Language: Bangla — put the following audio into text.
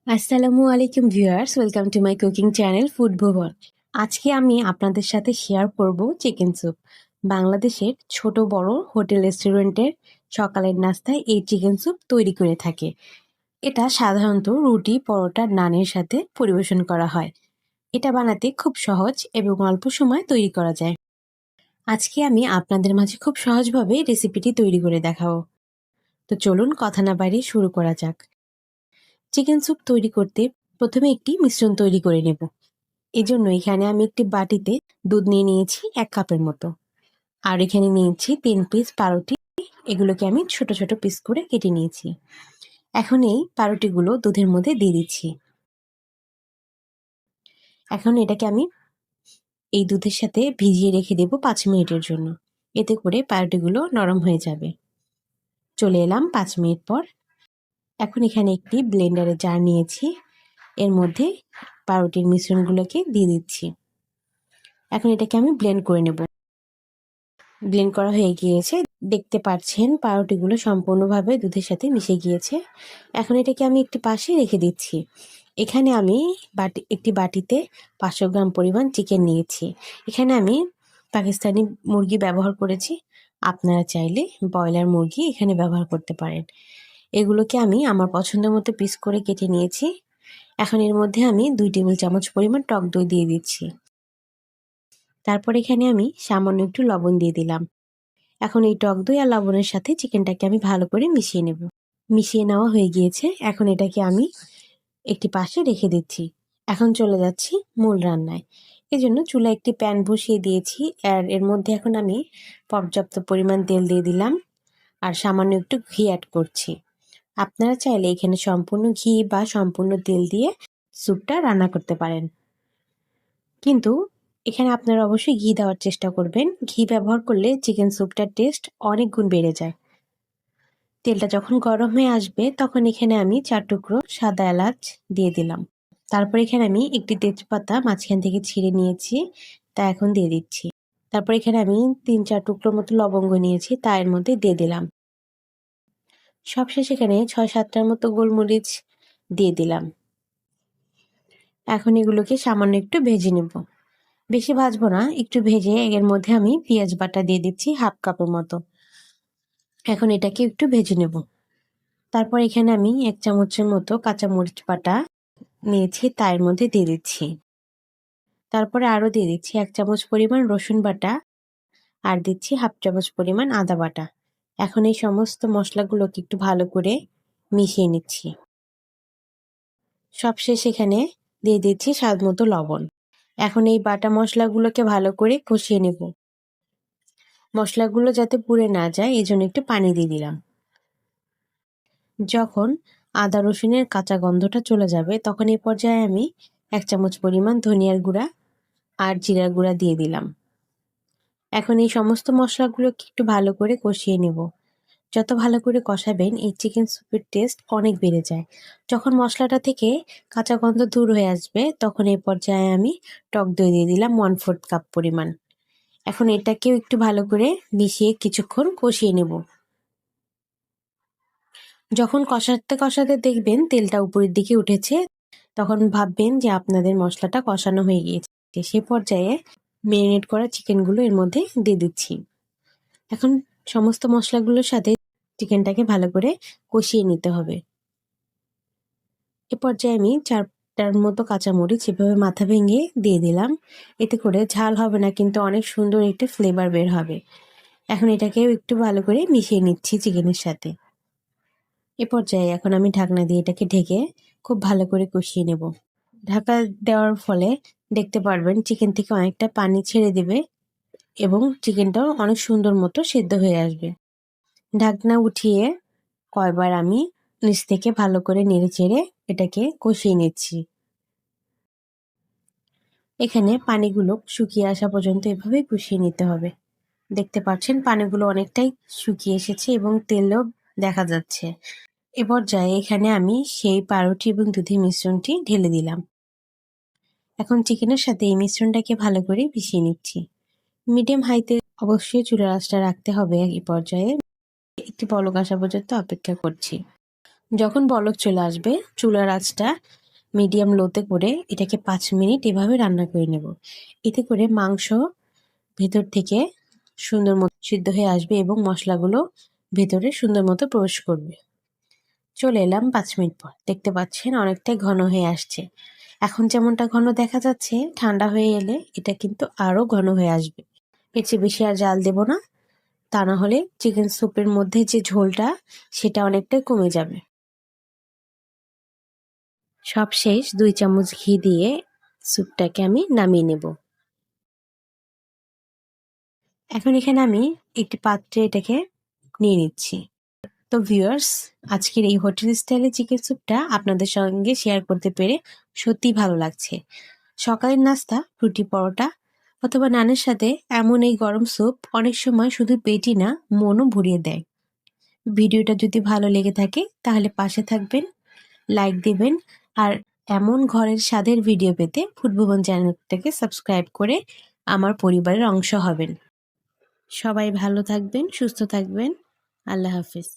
আসসালামু আলাইকুম viewers, welcome to my cooking channel food Bhuvan. আজকে আমি আপনাদের সাথে শেয়ার করব চিকেন স্যুপ। বাংলাদেশের ছোট বড় হোটেল রেস্টুরেন্টের সকালের নাস্তায় এই চিকেন স্যুপ তৈরি করে থাকে। এটা সাধারণত রুটি, পরোটা, নানের সাথে পরিবেশন করা হয়। এটা বানাতে খুব সহজ এবং অল্প সময় তৈরি করা যায়। আজকে আমি আপনাদের মাঝে খুব সহজভাবে রেসিপিটি তৈরি করে দেখাবো। তো চলুন কথা না বাড়িয়ে শুরু করা যাক। চিকেন স্যুপ তৈরি করতে প্রথমে একটি মিশ্রণ তৈরি করে নেব। এজন্য এখানে আমি একটি বাটিতে দুধ নিয়ে নিয়েছি 1 কাপের মতো। আর এখানে নিয়েছি 3 পিস পাউরুটি। এগুলোকে আমি ছোট ছোট পিস করে কেটে নিয়েছি। এখন এই পাউরুটিগুলো দুধের মধ্যে দিয়ে দিচ্ছি। এখন এটাকে আমি এই দুধের সাথে ভিজিয়ে রেখে দেব 5 মিনিটের জন্য। এতে করে পাউরুটিগুলো নরম হয়ে যাবে। চলে এলাম 5 মিনিট পর। এখন এখানে একটি ব্লেন্ডারের জার নিয়েছি। এর মধ্যে পাউরুটির মিশ্রণগুলোকে দিয়ে দিচ্ছি। এখন এটাকে আমি ব্লেন্ড করে নেব। ব্লেন্ড করা হয়ে গিয়েছে। দেখতে পাচ্ছেন পাউরুটিগুলো সম্পূর্ণভাবে দুধের সাথে মিশে গিয়েছে। এখন এটাকে আমি একটি পাশে রেখে দিচ্ছি। এখানে আমি একটি বাটিতে 500 গ্রাম পরিমাণ চিকেন নিয়েছি। এখানে আমি পাকিস্তানি মুরগি ব্যবহার করেছি। আপনারা চাইলে ব্রয়লার মুরগি এখানে ব্যবহার করতে পারেন। এগুলোকে আমি আমার পছন্দ মতো পিস করে কেটে নিয়েছি। এখন এর মধ্যে আমি 2 টেবিল চামচ পরিমাণ টক দই দিয়ে দিচ্ছি। তারপর এখানে আমি সামান্য একটু লবণ দিয়ে দিলাম। এখন এই টক দই আর লবণের সাথে চিকেনটাকে আমি ভালো করে মিশিয়ে নেব। মিশিয়ে নেওয়া হয়ে গিয়েছে। এখন এটাকে আমি একটি পাশে রেখে দিচ্ছি। এখন চলে যাচ্ছি মূল রান্নায়। এজন্য চুলায় একটি প্যান বসিয়ে দিয়েছি। আর এর মধ্যে এখন আমি পর্যাপ্ত পরিমাণ তেল দিয়ে দিলাম আর সামান্য একটু ঘি অ্যাড করছি। আপনারা চাইলে এখানে সম্পূর্ণ ঘি বা সম্পূর্ণ তেল দিয়ে স্যুপটা রান্না করতে পারেন, কিন্তু এখানে আপনারা অবশ্যই ঘি দেওয়ার চেষ্টা করবেন। ঘি ব্যবহার করলে চিকেন স্যুপটার টেস্ট অনেক গুণ বেড়ে যায়। তেলটা যখন গরম হয়ে আসবে তখন এখানে আমি 4 টুকরো সাদা এলাচ দিয়ে দিলাম। তারপর এখানে আমি একটি তেজপাতা মাঝখান থেকে ছিঁড়ে নিয়েছি, তা এখন দিয়ে দিচ্ছি। তারপর এখানে আমি 3-4 টুকরো মতো লবঙ্গ নিয়েছি, তা এর মধ্যে দিয়ে দিলাম। সবশেষে এখানে 6-7টার মতো গোলমরিচ দিয়ে দিলাম। এখন এগুলোকে সামান্য একটু ভেজে নেব। বেশি ভাজবো না, একটু ভেজে এর মধ্যে আমি পেঁয়াজ বাটা দিয়ে দিচ্ছি 1/2 কাপের মতো। এখন এটাকে একটু ভেজে নেব। তারপর এখানে আমি 1 চামচের মতো কাঁচামরিচ বাটা নিয়েছি, তার মধ্যে দিয়ে দিচ্ছি। তারপরে আরও দিয়ে দিচ্ছি 1 চামচ পরিমাণ রসুন বাটা আর দিচ্ছি 1/2 চামচ পরিমাণ আদা বাটা। এখন এই সমস্ত মশলাগুলোকে একটু ভালো করে মিশিয়ে নিচ্ছি। সবশেষ এখানে দিয়ে দিচ্ছি স্বাদ মতো লবণ। এখন এই বাটা মশলাগুলোকে ভালো করে কষিয়ে নেব। মশলাগুলো যাতে পুড়ে না যায় এজন্য একটু পানি দিয়ে দিলাম। যখন আদা রসুনের কাঁচা গন্ধটা চলে যাবে তখন এই পর্যায়ে আমি 1 চামচ পরিমাণ ধনিয়ার গুঁড়া আর জিরার গুঁড়া দিয়ে দিলাম। এখন এই সমস্ত মশলাগুলোকে একটু ভালো করে কষিয়ে নেব। যত ভালো করে কষাবেন এই চিকেন স্যুপের টেস্ট অনেক বেড়ে যায়। যখন মশলাটা থেকে কাঁচা গন্ধ দূর হয়ে আসবে তখন এই পর্যায়ে আমি টক দই দিয়ে দিলাম 1/4 কাপ পরিমাণ। এখন এটাকেও একটু ভালো করে মিশিয়ে কিছুক্ষণ কষিয়ে নেব। যখন কষাতে কষাতে দেখবেন তেলটা উপরের দিকে উঠেছে তখন ভাববেন যে আপনাদের মশলাটা কষানো হয়ে গিয়েছে। সে পর্যায়ে ম্যারিনেট করা চিকেনগুলো এর মধ্যে দিয়ে দিচ্ছি। এখন সমস্ত মশলাগুলোর সাথে চিকেনটাকে ভালো করে কষিয়ে নিতে হবে। এ পর্যায়ে আমি 4টার মতো কাঁচামরিচ এভাবে মাথা ভেঙে দিয়ে দিলাম। এতে করে ঝাল হবে না, কিন্তু অনেক সুন্দর একটা ফ্লেভার বের হবে। এখন এটাকেও একটু ভালো করে মিশিয়ে নিচ্ছি চিকেনের সাথে। এ পর্যায়ে এখন আমি ঢাকনা দিয়ে এটাকে ঢেকে খুব ভালো করে কষিয়ে নেব। ঢাকা দেওয়ার ফলে দেখতে পারবেন চিকেন থেকে অনেকটা পানি ছেড়ে দেবে এবং চিকেনটাও অনেক সুন্দর মতো সেদ্ধ হয়ে আসবে। ঢাকনা উঠিয়ে কয়বার আমি নিচ থেকে ভালো করে নেড়েচেড়ে এটাকে কষিয়ে নিচ্ছি। এখানে পানিগুলো শুকিয়ে আসা পর্যন্ত এভাবেই কষিয়ে নিতে হবে। দেখতে পাচ্ছেন পানিগুলো অনেকটাই শুকিয়ে এসেছে এবং তেলও দেখা যাচ্ছে। এ পর্যায়ে এখানে আমি সেই পাউরুটি এবং দুধের মিশ্রণটি ঢেলে দিলাম। এখন চিকেনের সাথে এই মিশ্রণটাকে ভালো করে মিশিয়ে নিচ্ছি। মিডিয়াম হাইতে অবশ্যই চুলার আঁচটা রাখতে হবে। এই পর্যায়ে একটি বলক আসা পর্যন্ত অপেক্ষা করছি। যখন বলক চলে আসবে চুলার আঁচটা মিডিয়াম লোতে করে এটাকে 5 মিনিট এভাবে রান্না করে নেব। এতে করে মাংস ভেতর থেকে সুন্দর মতো সিদ্ধ হয়ে আসবে এবং মশলাগুলো ভেতরে সুন্দর মতো প্রবেশ করবে। চলে এলাম 5 মিনিট পর। দেখতে পাচ্ছেন অনেকটাই ঘন হয়ে আসছে। এখন যেমনটা ঘন দেখা যাচ্ছে, ঠান্ডা হয়ে এলে এটা কিন্তু আরো ঘন হয়ে আসবে। এর চেয়ে বেশি আর জাল দেব না, তা না হলে চিকেন স্যুপের মধ্যে যে ঝোলটা সেটা অনেকটাই কমে যাবে। সবশেষ 2 চামচ ঘি দিয়ে স্যুপটাকে আমি নামিয়ে নেব। এখন এখানে আমি একটি পাত্রে এটাকে নিয়ে নিচ্ছি। তো ভিউয়ার্স, আজকের এই হোটেল স্টাইলে চিকেন স্যুপটা আপনাদের সঙ্গে শেয়ার করতে পেরে সত্যিই ভালো লাগছে। সকালের নাস্তা রুটি পরোটা অথবা নানের সাথে এমন এই গরম স্যুপ অনেক সময় শুধু পেটই না, মনও ভরিয়ে দেয়। ভিডিওটা যদি ভালো লেগে থাকে তাহলে পাশে থাকবেন, লাইক দিবেন, আর এমন ঘরের স্বাদের ভিডিও পেতে ফুডভুবন চ্যানেলটাকে সাবস্ক্রাইব করে আমার পরিবারের অংশ হবেন। সবাই ভালো থাকবেন, সুস্থ থাকবেন। আল্লাহ হাফিজ।